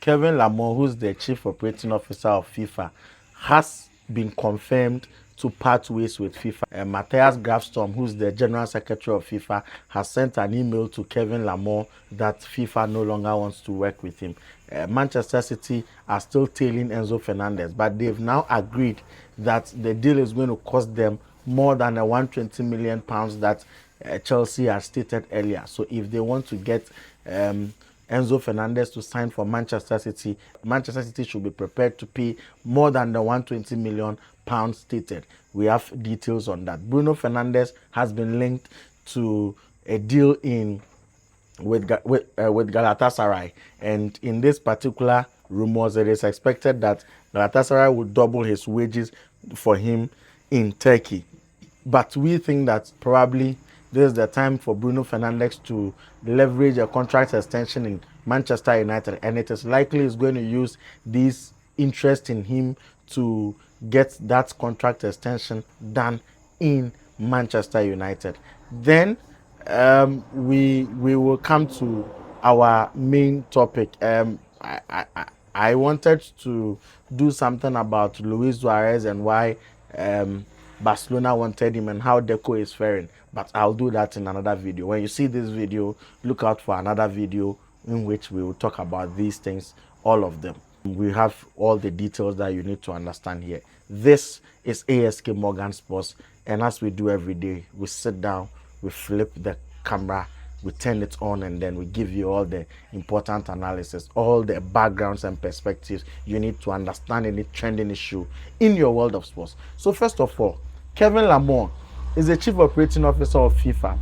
Kevin Lamont, who's the chief operating officer of FIFA, has been confirmed to part ways with FIFA. Matthias Grafstorm, who's the general secretary of FIFA, has sent an email to Kevin Lamont that FIFA no longer wants to work with him. Manchester City are still tailing Enzo Fernandez, but they've now agreed that the deal is going to cost them more than the 120 million pounds that Chelsea has stated earlier. So if they want to get Enzo Fernandez to sign for Manchester City, Manchester City should be prepared to pay more than the 120 million pounds stated. We have details on that. Bruno Fernandes has been linked to a deal with Galatasaray, and in this particular rumors, it is expected that Galatasaray will double his wages for him in Turkey. But we think that probably this is the time for Bruno Fernandes to leverage a contract extension in Manchester United, and it is likely he's going to use this interest in him to get that contract extension done in Manchester United. Then we will come to our main topic. I wanted to do something about Luis Suarez and why Barcelona wanted him and how Deco is faring, but I'll do that in another video. When you see this video, look out for another video in which we will talk about these things, all of them. We have all the details that you need to understand here. This is ASK Morgan Sports, and as we do every day, we sit down, we flip the camera, we turn it on, and then we give you all the important analysis, all the backgrounds and perspectives you need to understand any trending issue in your world of sports. So first of all, Kevin Lamont is the chief operating officer of FIFA.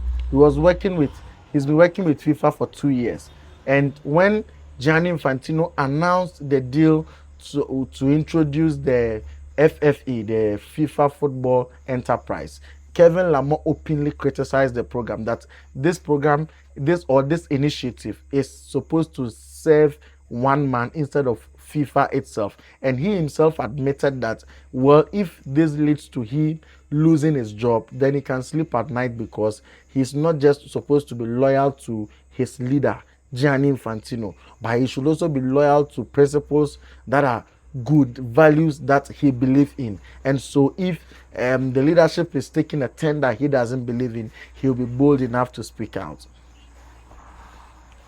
He's been working with FIFA for 2 years. And when Gianni Infantino announced the deal to introduce the FFE, the FIFA Football Enterprise, Kevin Lamont openly criticized the program, that this initiative is supposed to serve one man instead of FIFA itself. And he himself admitted that, well, if this leads to him losing his job, then he can sleep at night, because he's not just supposed to be loyal to his leader, Gianni Infantino, but he should also be loyal to principles that are good, values that he believes in. And so if the leadership is taking a turn that he doesn't believe in, he'll be bold enough to speak out.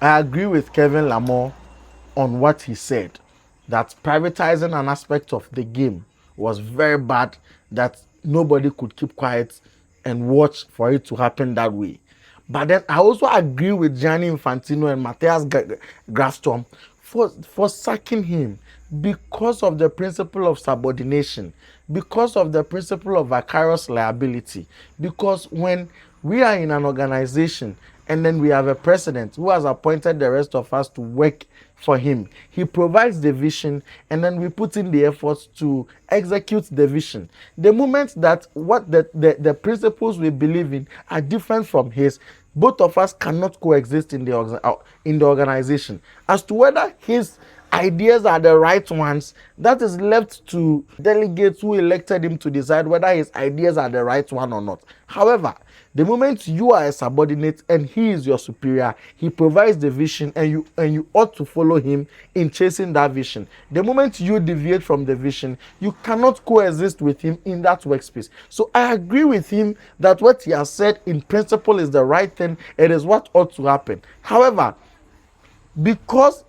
I agree with Kevin Lamont on what he said, that privatizing an aspect of the game was very bad, that nobody could keep quiet and watch for it to happen that way. But then I also agree with Gianni Infantino and Matthias Grafstorm for sacking him because of the principle of subordination, because of the principle of vicarious liability. Because when we are in an organization and then we have a president who has appointed the rest of us to work for him, he provides the vision, and then we put in the efforts to execute the vision. The moment that what the principles we believe in are different from his, both of us cannot coexist in the organization. As to whether his ideas are the right ones, that is left to delegates who elected him to decide whether his ideas are the right one or not. However, the moment you are a subordinate and he is your superior, he provides the vision, and you ought to follow him in chasing that vision. The moment you deviate from the vision, you cannot coexist with him in that workspace. So I agree with him that what he has said in principle is the right thing. It is what ought to happen. However, because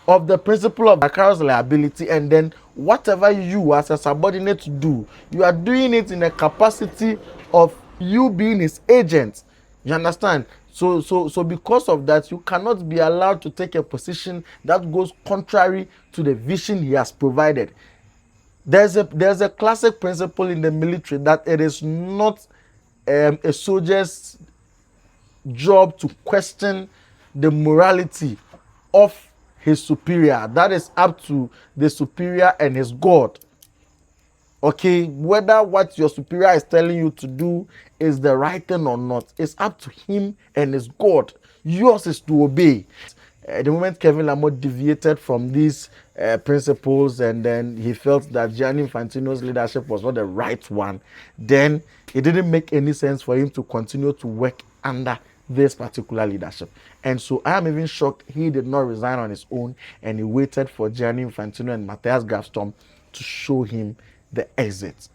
of the principle of vicarious liability, and then whatever you as a subordinate do, you are doing it in a capacity of you being his agent. You understand? So because of that, you cannot be allowed to take a position that goes contrary to the vision he has provided. There's a classic principle in the military that it is not a soldier's job to question the morality of his superior. That is up to the superior and his God. Okay, whether what your superior is telling you to do is the right thing or not, it's up to him and his God. Yours is to obey. The moment Kevin Lamont deviated from these principles, and then he felt that Gianni Infantino's leadership was not the right one, then it didn't make any sense for him to continue to work under this particular leadership. And so I am even shocked he did not resign on his own and he waited for Gianni Infantino and Matthias Grafstorm to show him the exit.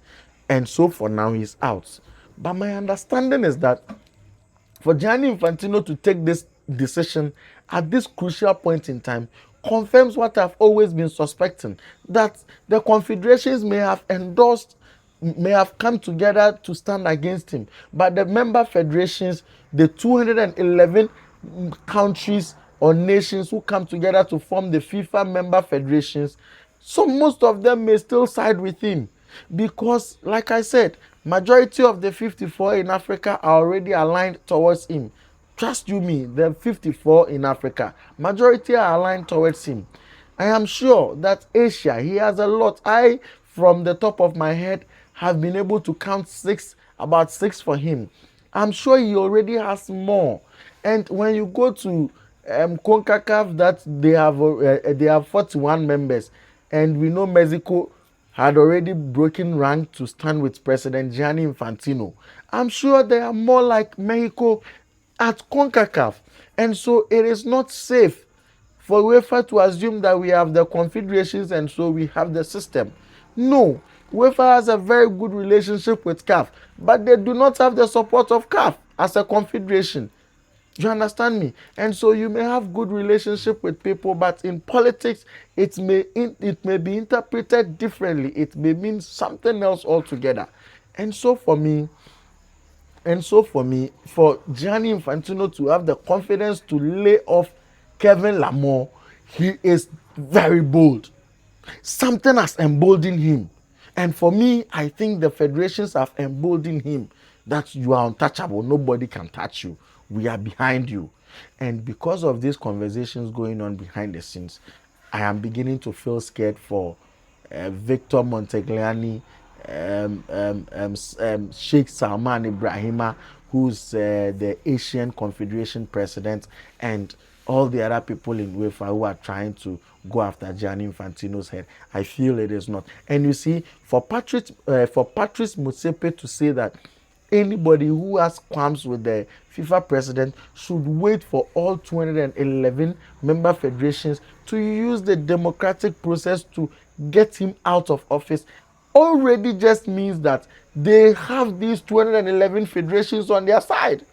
And so for now he's out. But my understanding is that for Gianni Infantino to take this decision at this crucial point in time confirms what I've always been suspecting, that the confederations may have come together to stand against him, but the member federations, the 211 countries or nations who come together to form the FIFA member federations, so most of them may still side with him because, like I said, majority of the 54 in Africa are already aligned towards him. Trust you me, the 54 in Africa, majority are aligned towards him. I am sure that Asia, he has a lot. I, from the top of my head, have been able to count about six for him. I'm sure he already has more. And when you go to CONCACAF, that they have 41 members, and we know Mexico had already broken rank to stand with President Gianni Infantino. I'm sure there are more like Mexico at CONCACAF, and so it is not safe for UEFA to assume that we have the confederations and so we have the system. No, UEFA has a very good relationship with CAF, but they do not have the support of CAF as a confederation. Do you understand me? And so you may have good relationship with people, but in politics, it may be interpreted differently. It may mean something else altogether. And so for me, for Gianni Infantino to have the confidence to lay off Kevin Lamore, he is very bold. Something has emboldened him. And for me, I think the federations have emboldened him that you are untouchable. Nobody can touch you. We are behind you. And because of these conversations going on behind the scenes, I am beginning to feel scared for Victor Montegliani, Sheikh Salman Ibrahima, who's the Asian Confederation president, and all the other people in UEFA who are trying to go after Gianni Infantino's head. I feel it is not. And you see, for Patrice Motsepe to say that anybody who has qualms with the FIFA president should wait for all 211 member federations to use the democratic process to get him out of office already just means that they have these 211 federations on their side.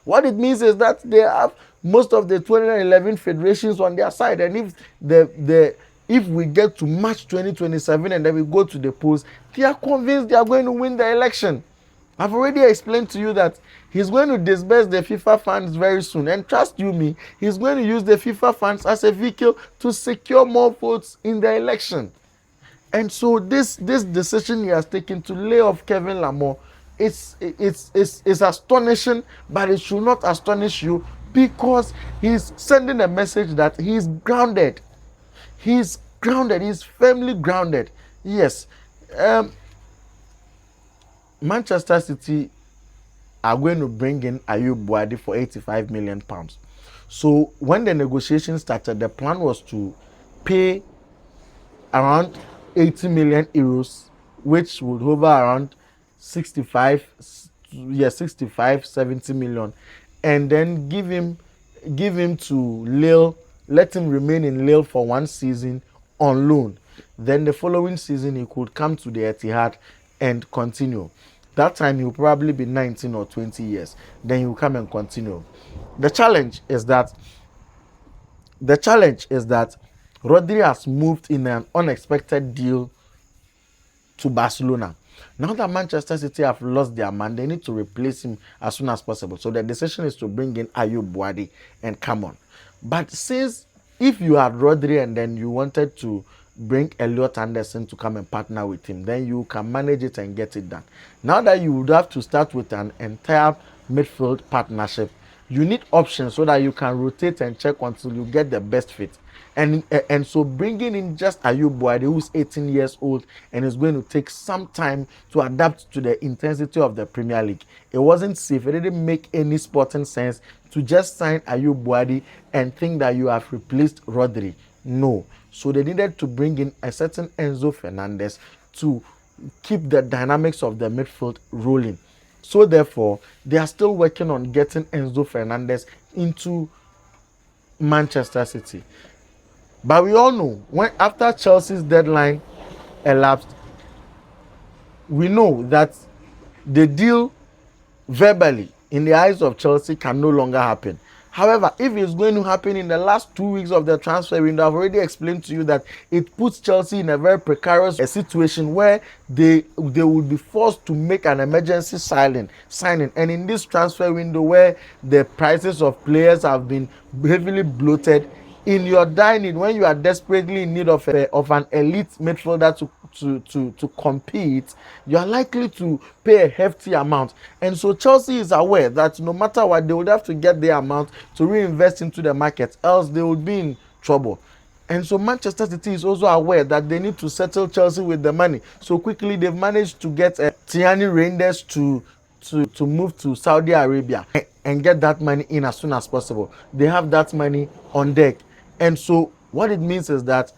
What it means is that they have most of the 211 federations on their side, and if we get to March 2027 and then we go to the polls, they are convinced they are going to win the election. I've already explained to you that he's going to disburse the FIFA funds very soon, and trust you me, he's going to use the FIFA funds as a vehicle to secure more votes in the election. And so this decision he has taken to lay off Kevin Lamore, it's astonishing, but it should not astonish you because he's sending a message that he's grounded. He's grounded. He's firmly grounded. Yes. Manchester City are going to bring in Ayub Boadi for £85 million. So when the negotiations started, the plan was to pay around 80 million euros, which would hover around 65, 70 million, and then give him to Lille, let him remain in Lille for one season on loan. Then the following season he could come to the Etihad and continue. That time he will probably be 19 or 20 years. Then he will come and continue. The challenge is that Rodri has moved in an unexpected deal to Barcelona. Now that Manchester City have lost their man, they need to replace him as soon as possible. So the decision is to bring in Ayub Boadi and come on. But since if you had Rodri and then you wanted to bring Elliot Anderson to come and partner with him, then you can manage it and get it done. Now that you would have to start with an entire midfield partnership, you need options so that you can rotate and check until you get the best fit. And so bringing in just Ayub Boadi, who's 18 years old and is going to take some time to adapt to the intensity of the Premier League, it wasn't safe. It didn't make any sporting sense to just sign Ayub Boadi and think that you have replaced Rodri. No. So they needed to bring in a certain Enzo Fernandez to keep the dynamics of the midfield rolling. So therefore, they are still working on getting Enzo Fernandez into Manchester City. But we all know when after Chelsea's deadline elapsed, we know that the deal verbally in the eyes of Chelsea can no longer happen. However, if it's going to happen in the last 2 weeks of the transfer window, I've already explained to you that it puts Chelsea in a very precarious situation where they will be forced to make an emergency signing. And in this transfer window where the prices of players have been heavily bloated, in your dining when you are desperately in need of an elite midfielder to compete, you are likely to pay a hefty amount. And so Chelsea is aware that no matter what, they would have to get the amount to reinvest into the market, else they would be in trouble. And so Manchester City is also aware that they need to settle Chelsea with the money. So quickly they've managed to get Tierney Reinders to move to Saudi Arabia and get that money in as soon as possible. They have that money on deck. And so what it means is that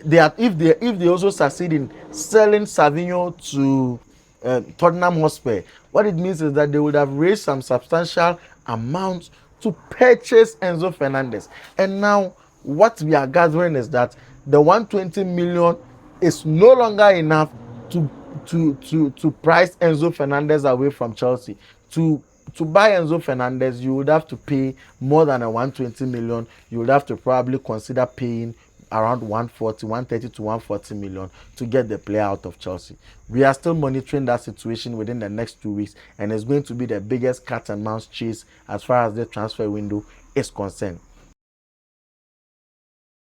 if they also succeed in selling Savinho to Tottenham Hotspur, what it means is that they would have raised some substantial amounts to purchase Enzo Fernandez. And now what we are gathering is that the 120 million is no longer enough to price Enzo Fernandez away from Chelsea. To buy Enzo Fernandez, you would have to pay more than a 120 million. You would have to probably consider paying around 130 to 140 million to get the player out of Chelsea. We are still monitoring that situation within the next 2 weeks, and it's going to be the biggest cat and mouse chase as far as the transfer window is concerned.